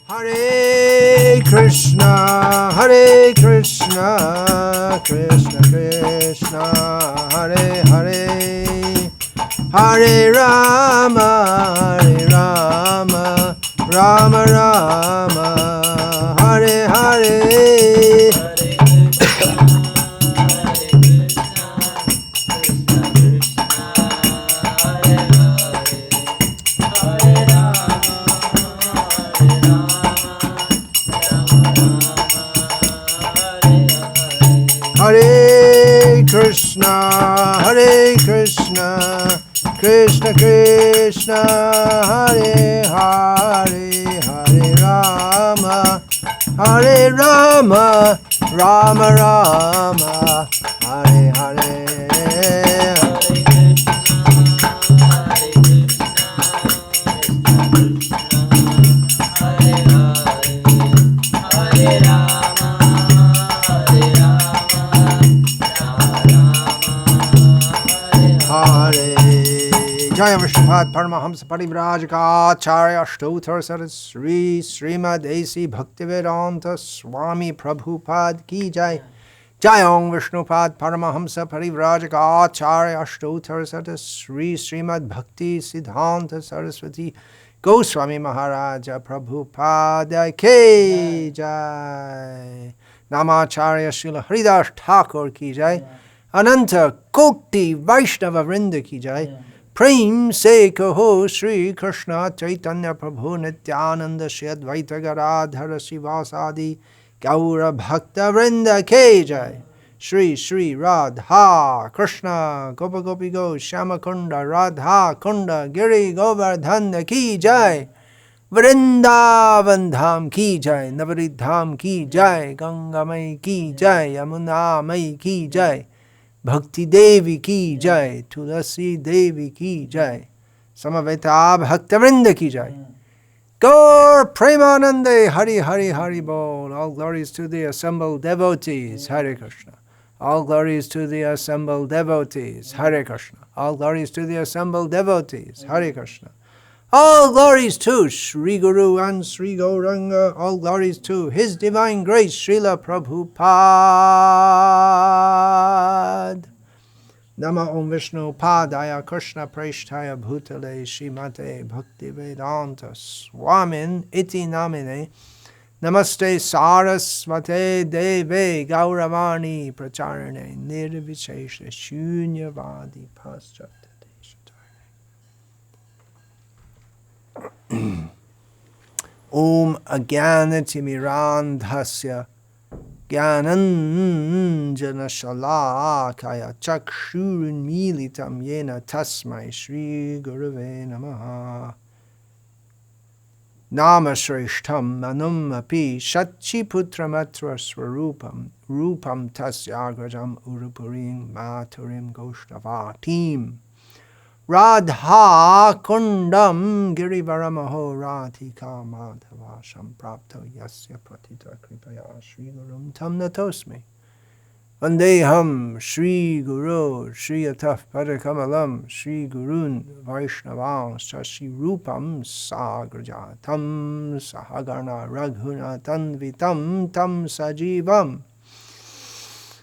Hare Krishna, Hare Krishna, Krishna Krishna, Hare Hare, Hare Rama, Hare Rama, Rama Rama, Hare Hare. Hare Krishna, Hare Krishna, Krishna Krishna, Hare Hare, Hare Rama, Hare Rama, Rama Rama, Hare Hare. Jaya Vishnupada Paramahamsa Parivrajaka Acharya Ashtottara Sarasri Srimad A.C. Bhaktivedanta Swami Prabhupada Ki Jai. Jayong Vishnupad Paramahamsa Parivrajaka Acharya Ashtottara Sarasri Srimad Bhakti Siddhanta Saraswati Goswami Maharaja Prabhupada Ki Jai. Namacharya Srila Haridas Thakur Ki Jai. Ananta Koti Vaishnava Vrinda Ki Jai. Prem se kaho Shri Krishna Chaitanya Prabhu Nityananda Shri Advaita Gadadhara Sivasadi Gaura Bhakta Vrinda Ki Jai. Shri Shri Radha Krishna Gopa Gopi Go Shama Kunda Radha Kunda Giri Govardhana Ki Jai. Vrindavan Dham Ki Jai. Navarid Dham Ki Jai. Ganga Mai Ki Jai. Yamuna Mai Ki Jai. Bhakti Devi Ki Jai, Tulasi Devi Ki Jai, Samaveta Bhaktavrinda Ki Jai. Gaur Premanande Hari Hari Hari Bol. All glories to the assembled devotees, Hare Krishna. All glories to the assembled devotees, Hare Krishna. All glories to the assembled devotees, Hare Krishna. All glories to Sri Guru and Sri Gauranga. All glories to His Divine Grace, Srila Prabhupada. Nama Om Vishnu Padaya Krishna Preshtaya Bhutale Shrimate Bhakti Vedanta Swamin Iti Namine Namaste Sarasvate Deve Gauravani Pracharane Nirvishesha Shunyavadi Paschat. Om Agyanatimirandhasya Gyananjana Shalakaya Chakshurunmilitam Yena Tasmai Shri Gurave Namaha. Namashrishtam Manum Api Shachiputramatra Swarupam Rupam Tasyagrajam Urupurim Maturim Goshtavatim Radha Kundam Girivaramaho Radhika Madhava Samprapto Yasya Pratita Kripaya Shri Gurum Tam Natosmi Vandeham Shri Guru Shri Ataf Padakamalam Shri Gurun Vaishnavam Shashi Rupam Sagrajatam Sahagarna Raghuna Tanvitam Tam Sajivam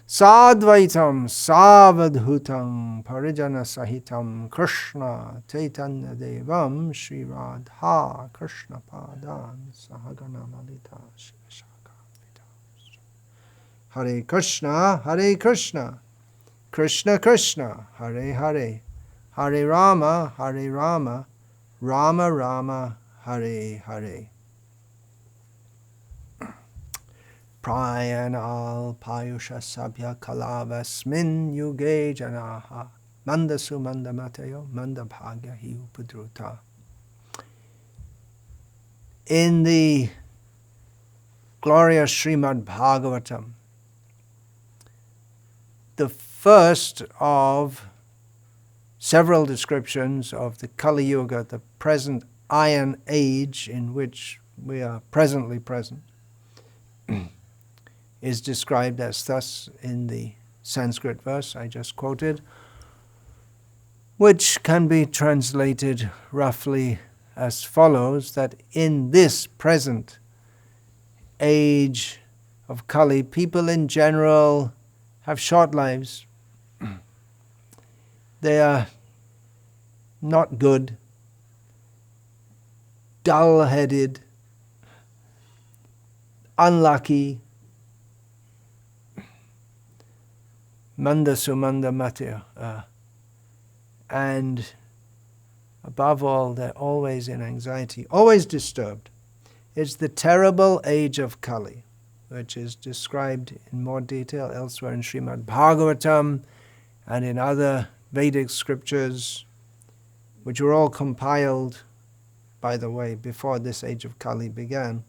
Sadvaitam Savadhutam Parijana Sahitam Krishna Chaitanya Devam Shri Radha Krishna Padan Sahagana Malita Shivashaka Hare Krishna, Hare Krishna, Krishna Krishna, Hare Hare, Hare Rama, Hare Rama, Rama Rama, Hare Hare. Prayanal Payusha Sabhya Kalavasmin Yuge Janaha Mandasu Mandamatayo Mandabhagya Hi Upudruta. In the glorious Srimad Bhagavatam, the first of several descriptions of the Kali Yuga, the present Iron Age in which we are presently present, is described as thus in the Sanskrit verse I just quoted, which can be translated roughly as follows, that in this present age of Kali, people in general have short lives. They are not good, dull-headed, unlucky, manda sumanda matya, and above all, they're always in anxiety, always disturbed. It's the terrible age of Kali, which is described in more detail elsewhere in Srimad Bhagavatam and in other Vedic scriptures, which were all compiled, by the way, before this age of Kali began.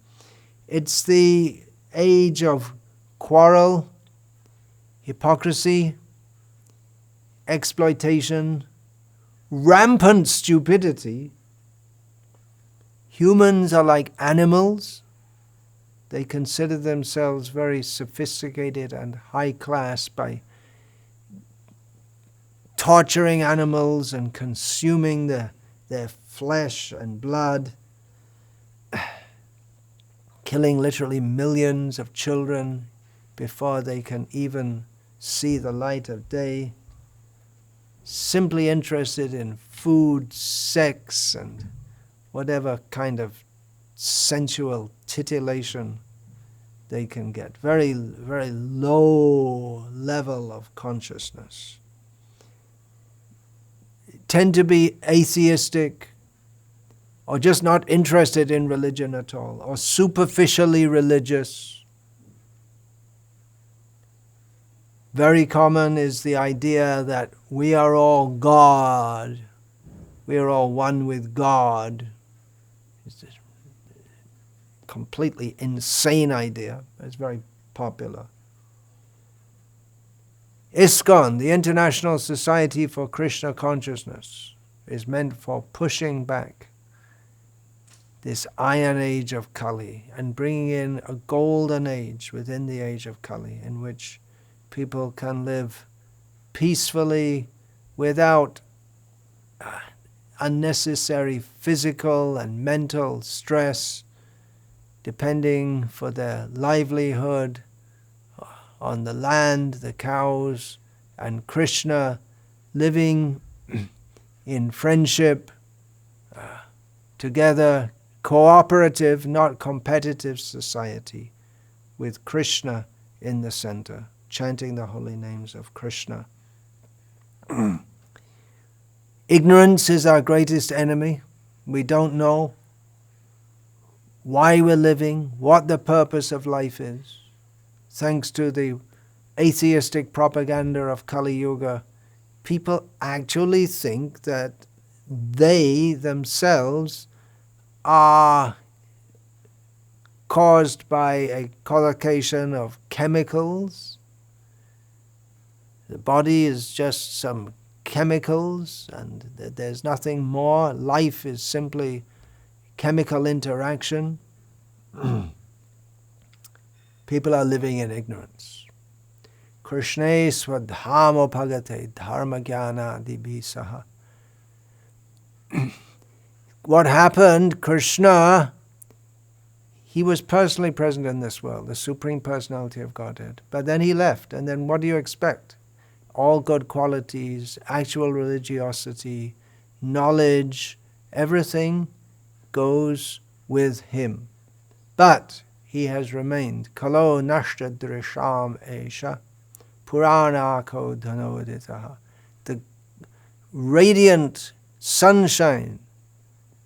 It's the age of quarrel, hypocrisy, exploitation, rampant stupidity. Humans are like animals. They consider themselves very sophisticated and high class by torturing animals and consuming their flesh and blood, killing literally millions of children before they can even see the light of day, simply interested in food, sex, and whatever kind of sensual titillation they can get. Very, very low level of consciousness. Tend to be atheistic, or just not interested in religion at all, or superficially religious. Very common is the idea that we are all God, we are all one with God. It's this completely insane idea. It's very popular. ISKCON, the International Society for Krishna Consciousness, is meant for pushing back this iron age of Kali and bringing in a golden age within the age of Kali in which people can live peacefully without unnecessary physical and mental stress, depending for their livelihood on the land, the cows, and Krishna, living in friendship, together, cooperative, not competitive society, with Krishna in the center, chanting the holy names of Krishna. Ignorance is our greatest enemy. We don't know why we're living, what the purpose of life is. Thanks to the atheistic propaganda of Kali Yuga, people actually think that they themselves are caused by a collocation of chemicals. The body is just some chemicals and there's nothing more. Life is simply chemical interaction. People are living in ignorance. Krishna swadhamo bhagate dharma jnana adibhi saha. What happened, Krishna, he was personally present in this world, the Supreme Personality of Godhead. But then he left, and then what do you expect? All good qualities, actual religiosity, knowledge, everything goes with him. But he has remained. Kalo nashta drisham esha puranako dhanoditaha. The radiant sunshine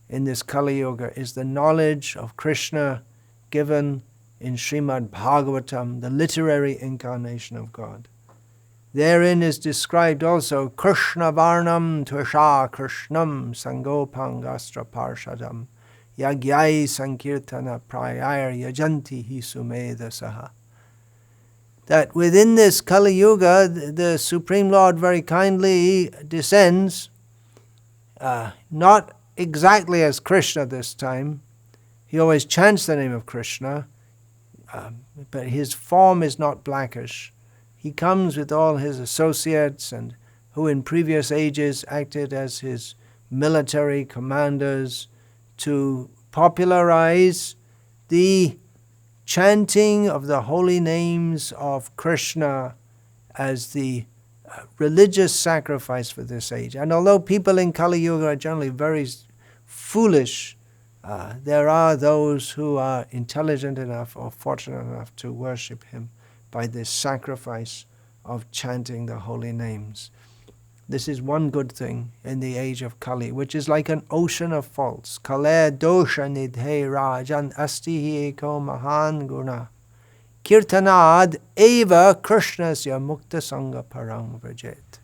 in this Kali Yuga is the knowledge of Krishna given in Srimad Bhagavatam, the literary incarnation of God. Therein is described also Krishna Varnam Tvasha Krishnam Sangopangastra Parshadam Yagyai Sankirtana Prayar Yajanti Hi Sumedasaha. That within this Kali Yuga, the Supreme Lord very kindly descends, not exactly as Krishna this time. He always chants the name of Krishna, but his form is not blackish. He comes with all his associates and who in previous ages acted as his military commanders to popularize the chanting of the holy names of Krishna as the religious sacrifice for this age. And although people in Kali Yuga are generally very foolish, there are those who are intelligent enough or fortunate enough to worship him by this sacrifice of chanting the holy names. This is one good thing in the age of Kali, which is like an ocean of faults. Kale dosha nidhe rajan asti eko mahan guna. Kirtanad eva krishnasya mukta sangha parang vrajet.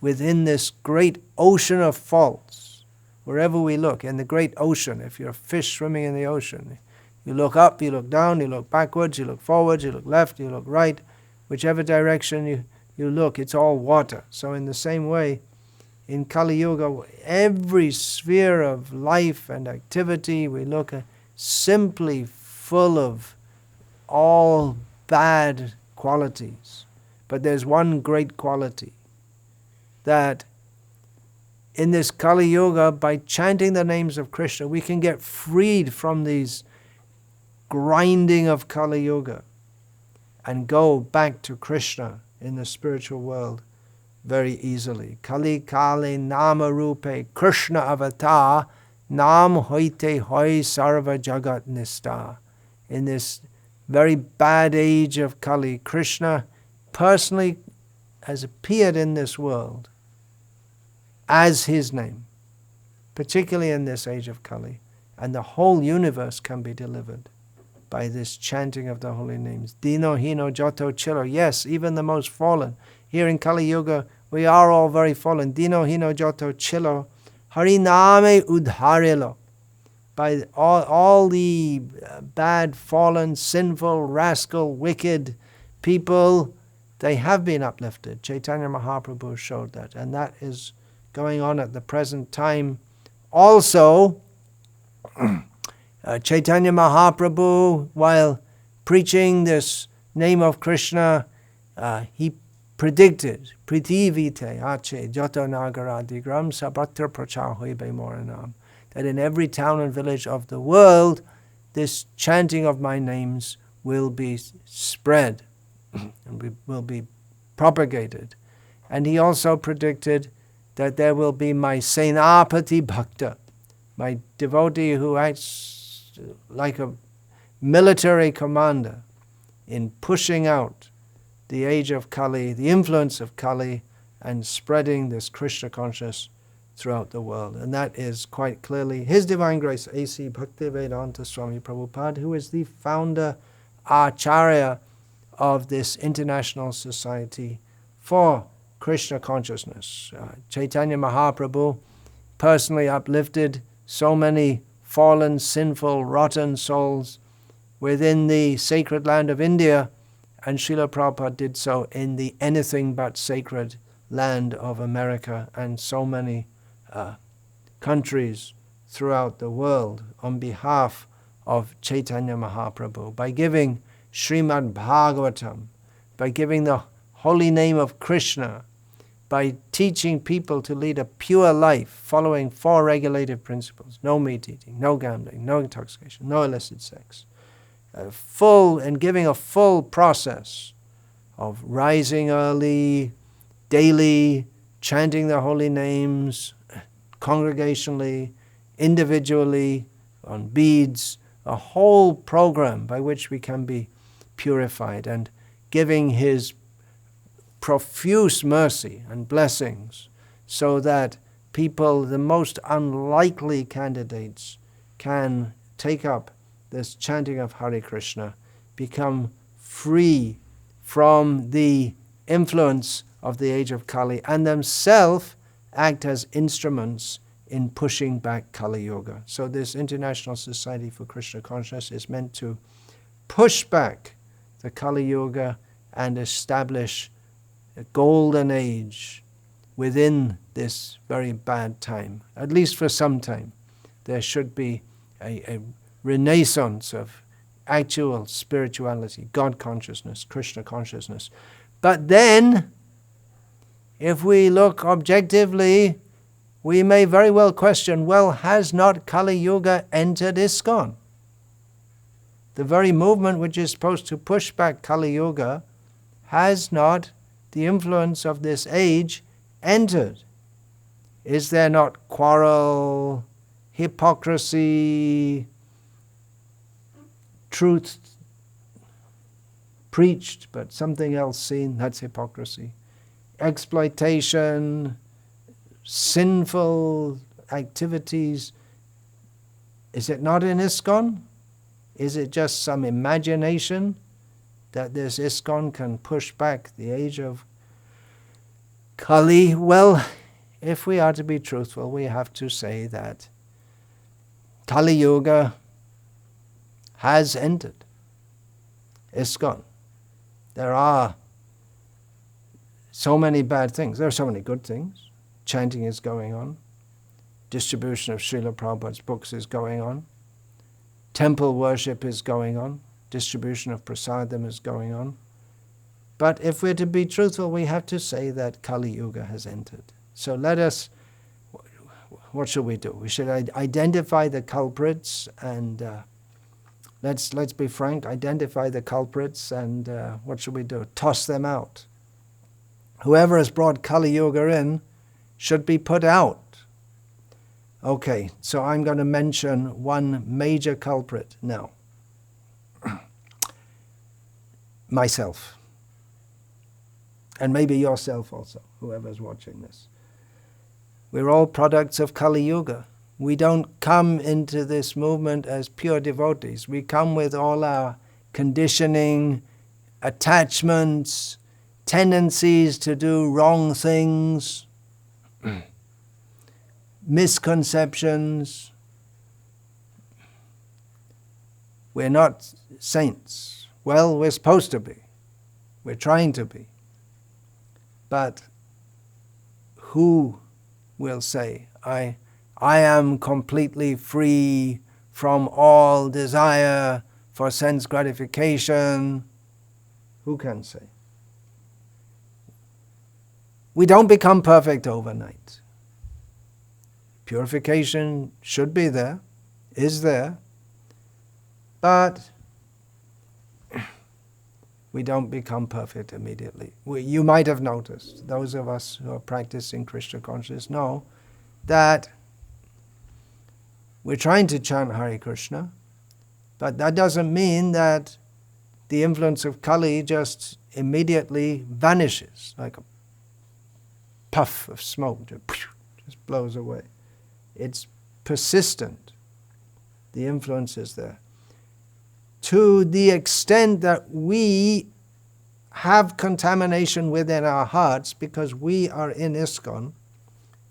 Within this great ocean of faults, wherever we look, in the great ocean, if you're a fish swimming in the ocean, you look up, you look down, you look backwards, you look forwards, you look left, you look right, whichever direction you look, it's all water. So in the same way, in Kali Yuga, every sphere of life and activity we look at simply full of all bad qualities. But there's one great quality, that in this Kali Yuga, by chanting the names of Krishna, we can get freed from these grinding of Kali Yuga and go back to Krishna in the spiritual world very easily. Kali Kali Nama Rupe Krishna Avatar Nam Hoite Hoi Sarva Jagat Nista. In this very bad age of Kali, Krishna personally has appeared in this world as his name, particularly in this age of Kali, and the whole universe can be delivered by this chanting of the holy names. Dino hino joto chilo. Yes, even the most fallen. Here in Kali Yuga, we are all very fallen. Dino hino joto chilo. Hariname udharilo. By all the bad, fallen, sinful, rascal, wicked people, they have been uplifted. Chaitanya Mahaprabhu showed that. And that is going on at the present time. Also, Chaitanya Mahaprabhu, while preaching this name of Krishna, he predicted, Pritivite ache joto nagaradigram sabatra prachar hoibe moranam, that in every town and village of the world, this chanting of my names will be spread and will be propagated. And he also predicted that there will be my Senapati Bhakta, my devotee who acts like a military commander in pushing out the age of Kali, the influence of Kali, and spreading this Krishna consciousness throughout the world. And that is quite clearly His Divine Grace, A.C. Bhaktivedanta Swami Prabhupada, who is the founder, Acharya of this international society for Krishna consciousness. Chaitanya Mahaprabhu personally uplifted so many fallen, sinful, rotten souls within the sacred land of India, and Srila Prabhupada did so in the anything but sacred land of America and so many countries throughout the world on behalf of Chaitanya Mahaprabhu. By giving Srimad Bhagavatam, by giving the holy name of Krishna, by teaching people to lead a pure life following 4 regulative principles: no meat eating, no gambling, no intoxication, no illicit sex, and giving a full process of rising early, daily, chanting the holy names, congregationally, individually, on beads, a whole program by which we can be purified, and giving His profuse mercy and blessings so that people, the most unlikely candidates, can take up this chanting of Hare Krishna, become free from the influence of the age of Kali, and themselves act as instruments in pushing back Kali Yuga. So this International Society for Krishna Consciousness is meant to push back the Kali Yuga and establish a golden age within this very bad time. At least for some time, there should be a renaissance of actual spirituality, God consciousness, Krishna consciousness. But then, if we look objectively, we may very well question, well, has not Kali Yuga entered ISKCON? The very movement which is supposed to push back Kali Yuga has not the influence of this age entered. Is there not quarrel, hypocrisy, truth preached but something else seen? That's hypocrisy. Exploitation, sinful activities. Is it not in ISKCON? Is it just some imagination that this ISKCON can push back the age of Kali? Well, if we are to be truthful, we have to say that Kali Yuga has entered ISKCON. There are so many bad things. There are so many good things. Chanting is going on. Distribution of Srila Prabhupada's books is going on. Temple worship is going on. Distribution of prasadam is going on. But if we're to be truthful, we have to say that Kali Yuga has entered. So let us, what should we do? We should identify the culprits and let's be frank, identify the culprits and what should we do? Toss them out. Whoever has brought Kali Yuga in should be put out. Okay, so I'm going to mention one major culprit now. Myself. And maybe yourself also, whoever's watching this. We're all products of Kali Yuga. We don't come into this movement as pure devotees. We come with all our conditioning, attachments, tendencies to do wrong things, misconceptions. We're not saints. Well, we're supposed to be. We're trying to be. But who will say, I am completely free from all desire for sense gratification? Who can say? We don't become perfect overnight. Purification should be there, is there, but we don't become perfect immediately. You might have noticed, those of us who are practicing Krishna consciousness know that we're trying to chant Hare Krishna, but that doesn't mean that the influence of Kali just immediately vanishes like a puff of smoke, just blows away. It's persistent. The influence is there. To the extent that we have contamination within our hearts because we are in ISKCON,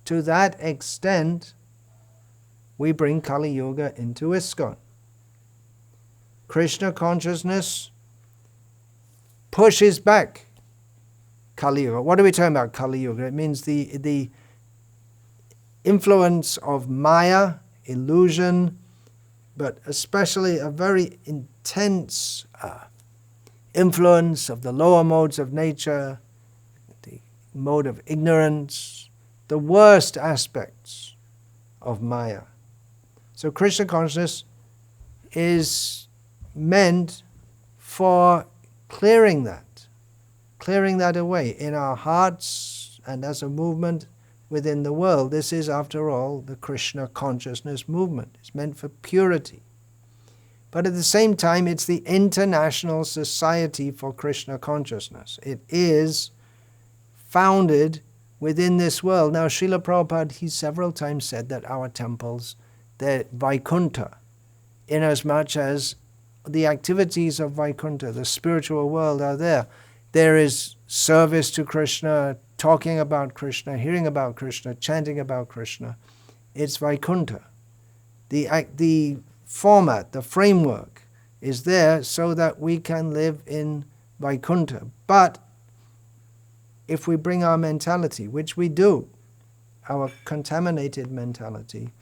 to that extent we bring Kali Yuga into ISKCON. Krishna consciousness pushes back Kali Yuga. What are we talking about, Kali Yuga? It means the influence of Maya, illusion, but especially a very intense influence of the lower modes of nature, the mode of ignorance, the worst aspects of Maya. So Krishna consciousness is meant for clearing that away in our hearts and as a movement within the world. This is, after all, the Krishna consciousness movement. It's meant for purity. But at the same time, it's the International Society for Krishna Consciousness. It is founded within this world. Now, Srila Prabhupada, he several times said that our temples, they're Vaikuntha, inasmuch as the activities of Vaikuntha, the spiritual world, are there. There is service to Krishna, talking about Krishna, hearing about Krishna, chanting about Krishna. It's Vaikuntha. The format, the framework is there so that we can live in Vaikuntha. But if we bring our mentality, which we do, our contaminated mentality,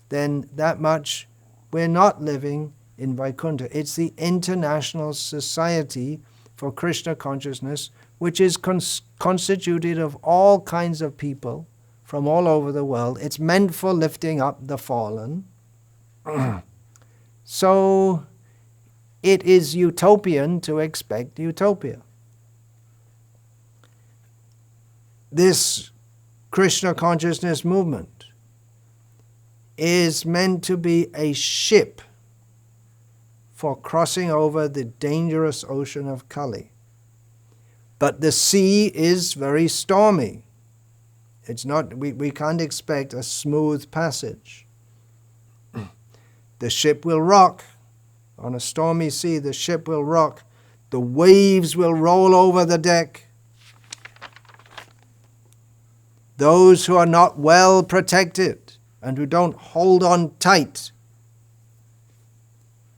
then that much we're not living in Vaikuntha. It's the International Society for Krishna Consciousness, which is constituted of all kinds of people from all over the world. It's meant for lifting up the fallen. So it is utopian to expect utopia. This Krishna consciousness movement is meant to be a ship for crossing over the dangerous ocean of Kali. But the sea is very stormy. It's not, we can't expect a smooth passage. The ship will rock. On a stormy sea, the ship will rock. The waves will roll over the deck. Those who are not well protected and who don't hold on tight,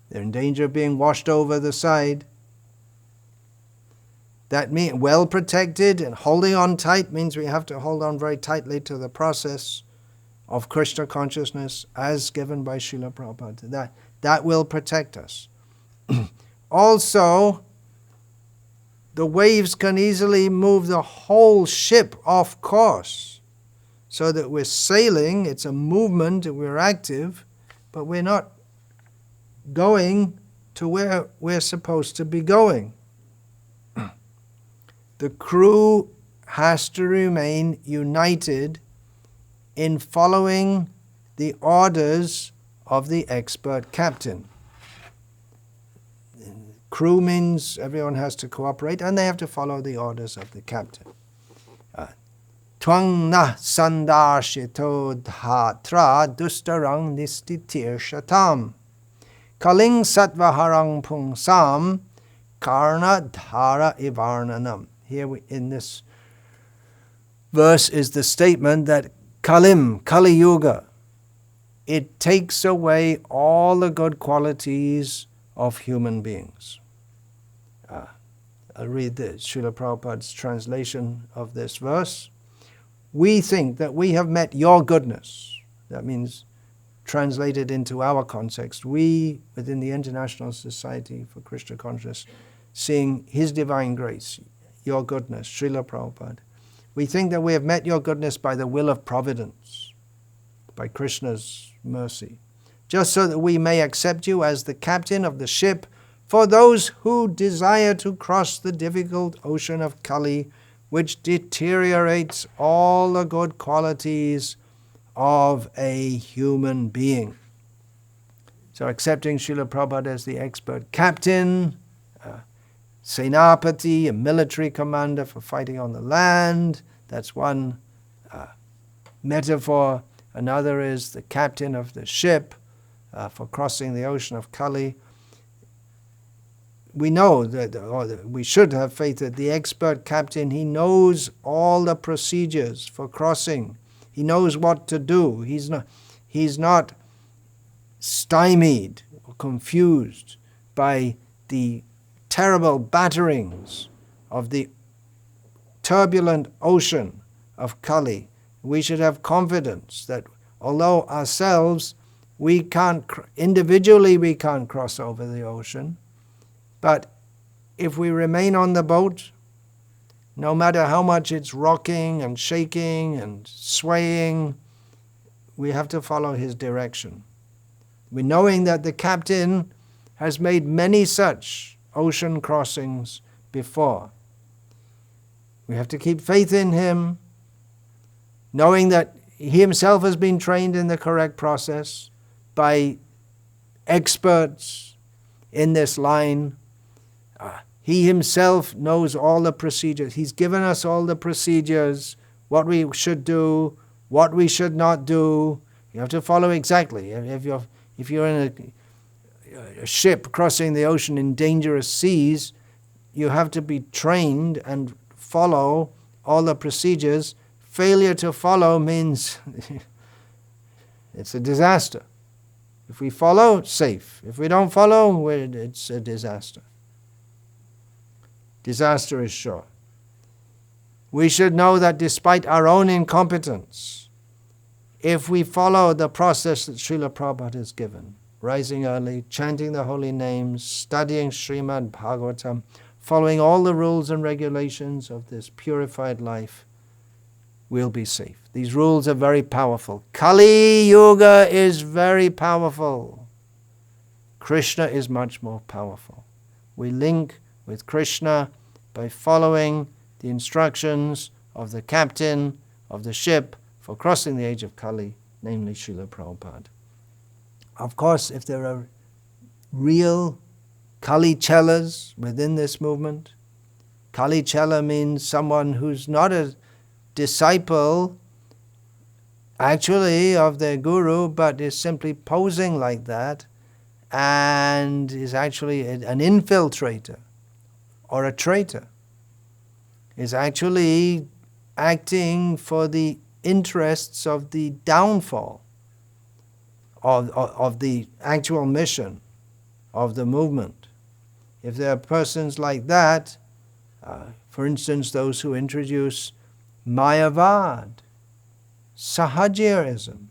they're in danger of being washed over the side. That means well protected and holding on tight means we have to hold on very tightly to the process of Krishna consciousness as given by Srila Prabhupada. That will protect us. Also, the waves can easily move the whole ship off course, so that we're sailing, it's a movement, we're active, but we're not going to where we're supposed to be going. The crew has to remain united in following the orders of the expert captain. Crew means everyone has to cooperate and they have to follow the orders of the captain. Twang na sandarshito dhatra dustarang nistitir shatam kaling satvaharang pungsam karna dhara ivarnanam. Here in this verse is the statement that Kali Yuga, it takes away all the good qualities of human beings. I'll read this, Srila Prabhupada's translation of this verse. We think that we have met your goodness. That means, translated into our context, we within the International Society for Krishna Consciousness, seeing His divine grace, your goodness, Srila Prabhupada. We think that we have met your goodness by the will of providence, by Krishna's mercy, just so that we may accept you as the captain of the ship for those who desire to cross the difficult ocean of Kali, which deteriorates all the good qualities of a human being. So accepting Srila Prabhupada as the expert captain, Senapati, a military commander for fighting on the land, that's one metaphor. Another is the captain of the ship for crossing the ocean of Kali. We know that, or we should have faith that the expert captain, he knows all the procedures for crossing. He knows what to do. He's not stymied or confused by the terrible batterings of the turbulent ocean of Kali. We should have confidence that although ourselves, individually we can't cross over the ocean, but if we remain on the boat, no matter how much it's rocking and shaking and swaying, we have to follow his direction. We're knowing that the captain has made many such ocean crossings before. We have to keep faith in him, knowing that he himself has been trained in the correct process by experts in this line. He himself knows all the procedures. He's given us all the procedures, what we should do, what we should not do. You have to follow exactly. If you're in a ship crossing the ocean in dangerous seas, you have to be trained and follow all the procedures. Failure to follow means it's a disaster. If we follow, safe. If we don't follow, it's a disaster. Disaster is sure. We should know that despite our own incompetence, if we follow the process that Srila Prabhupada has given, rising early, chanting the holy names, studying Srimad Bhagavatam, following all the rules and regulations of this purified life, we'll be safe. These rules are very powerful. Kali Yuga is very powerful. Krishna is much more powerful. We link with Krishna by following the instructions of the captain of the ship for crossing the age of Kali, namely Srila Prabhupada. Of course, if there are real Kali Chelas within this movement, Kali Chela means someone who's not a disciple actually of their guru, but is simply posing like that and is actually an infiltrator or a traitor, is actually acting for the interests of the downfall of the actual mission of the movement. If there are persons like that, for instance, those who introduce Mayavad, Sahajirism,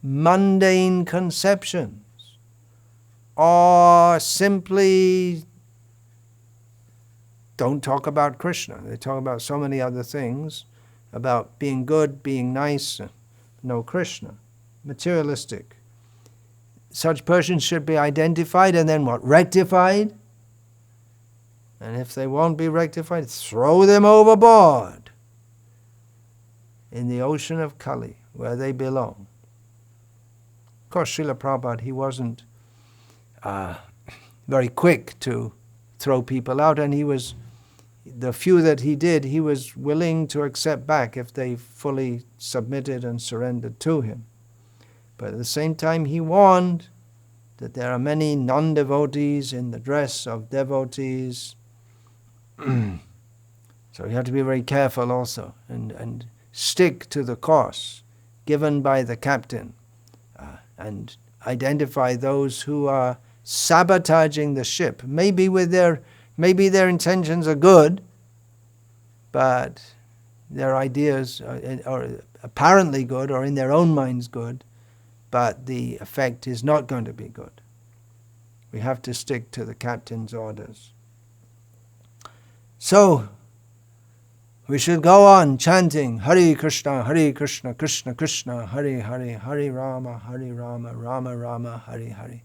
mundane conceptions, or simply don't talk about Krishna. They talk about so many other things, about being good, being nice, no Krishna, materialistic. Such persons should be identified and then what? Rectified. And if they won't be rectified, throw them overboard in the ocean of Kali, where they belong. Of course, Srila Prabhupada, he wasn't very quick to throw people out, and the few that he did, he was willing to accept back if they fully submitted and surrendered to him. But at the same time, he warned that there are many non-devotees in the dress of devotees. So you have to be very careful also and stick to the course given by the captain and identify those who are sabotaging the ship. Maybe their intentions are good, but their ideas are apparently good or in their own minds good, but the effect is not going to be good. We have to stick to the captain's orders. So, we should go on chanting Hare Krishna, Krishna Krishna, Hare Hare, Hare Rama, Rama Rama, Hare Hare.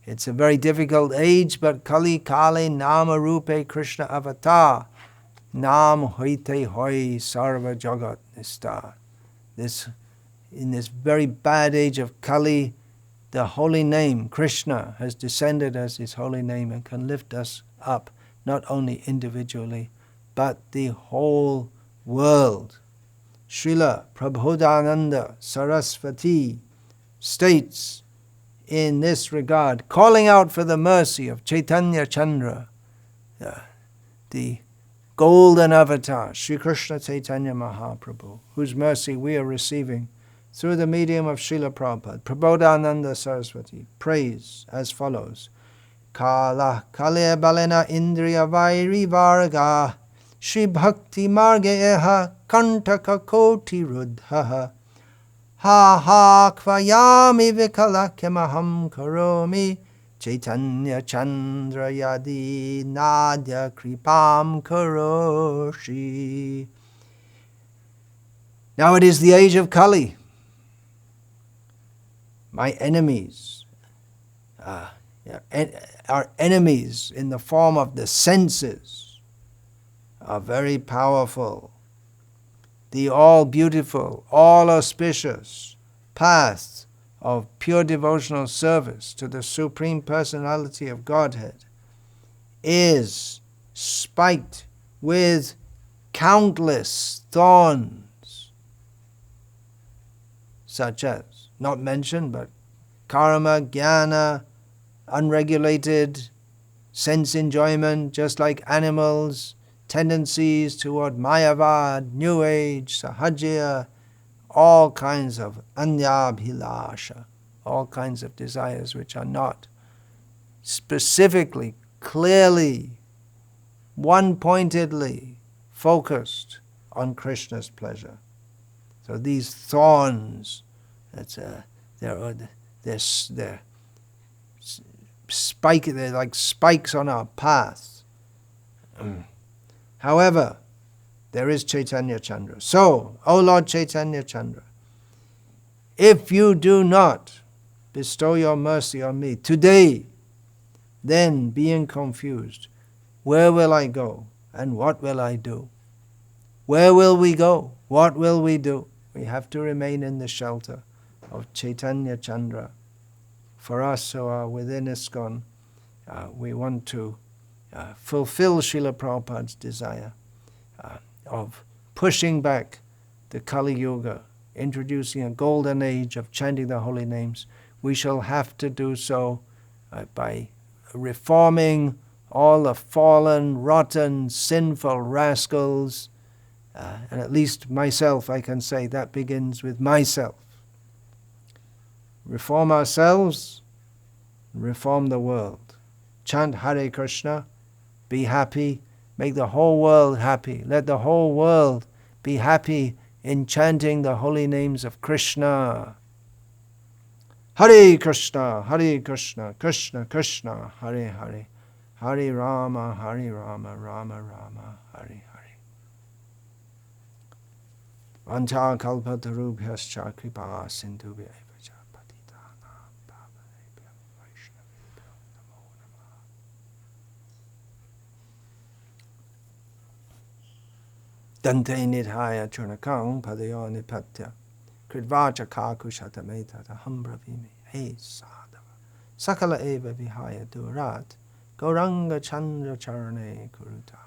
It's a very difficult age, but Kali Kale Nama Rupe Krishna Avatar, Nam Hoite Hoi Sarva Jagat Nista. In this very bad age of Kali, the holy name, Krishna, has descended as his holy name and can lift us up, not only individually, but the whole world. Srila Prabodhananda Saraswati states in this regard, calling out for the mercy of Chaitanya Chandra, the golden avatar, Sri Krishna Chaitanya Mahaprabhu, whose mercy we are receiving through the medium of Srila Prabhupada. Prabodhananda Saraswati prays as follows: Kala Kale Balena Indriya Vairi Varga Shri Bhakti Marge Eha Kantaka Koti Rudhaha Ha ha kvayami vikala kemaham karomi Chaitanya Chandra Yadi Nadya Kripam Karoshi. Now it is the age of Kali. My enemies are enemies in the form of the senses are very powerful. The all-beautiful, all-auspicious path of pure devotional service to the Supreme Personality of Godhead is spiked with countless thorns, such as, not mentioned, but karma, jnana, unregulated sense enjoyment, just like animals, tendencies toward mayavad, new age, sahajya, all kinds of anyabhilasha, all kinds of desires which are not specifically, clearly, one-pointedly focused on Krishna's pleasure. So these thorns, they're like spikes on our path. However, there is Chaitanya Chandra. So, O Lord Chaitanya Chandra, if you do not bestow your mercy on me today, then being confused, where will I go and what will I do? Where will we go? What will we do? We have to remain in the shelter of Chaitanya Chandra. For us who are within ISKCON, we want to fulfill Srila Prabhupada's desire of pushing back the Kali Yuga, introducing a golden age of chanting the holy names. We shall have to do so by reforming all the fallen, rotten, sinful rascals. And at least myself, I can say that begins with myself. Reform ourselves, reform the world. Chant Hare Krishna, be happy, make the whole world happy. Let the whole world be happy in chanting the holy names of Krishna. Hare Krishna, Krishna Krishna, Hare Hare, Hare Rama, Rama Rama, Hare Hare. Vancha kalpatarubhyascha kripa sindhubhya eva cha patitanam pavanebhyo vaishnavebhyo namo namah. Dante nidhaya churnakang padayo nipatya kridvacha kakushatameta taham bravimi he sadhava sakala eva vihaya durat gauranga chandra charane kuruta.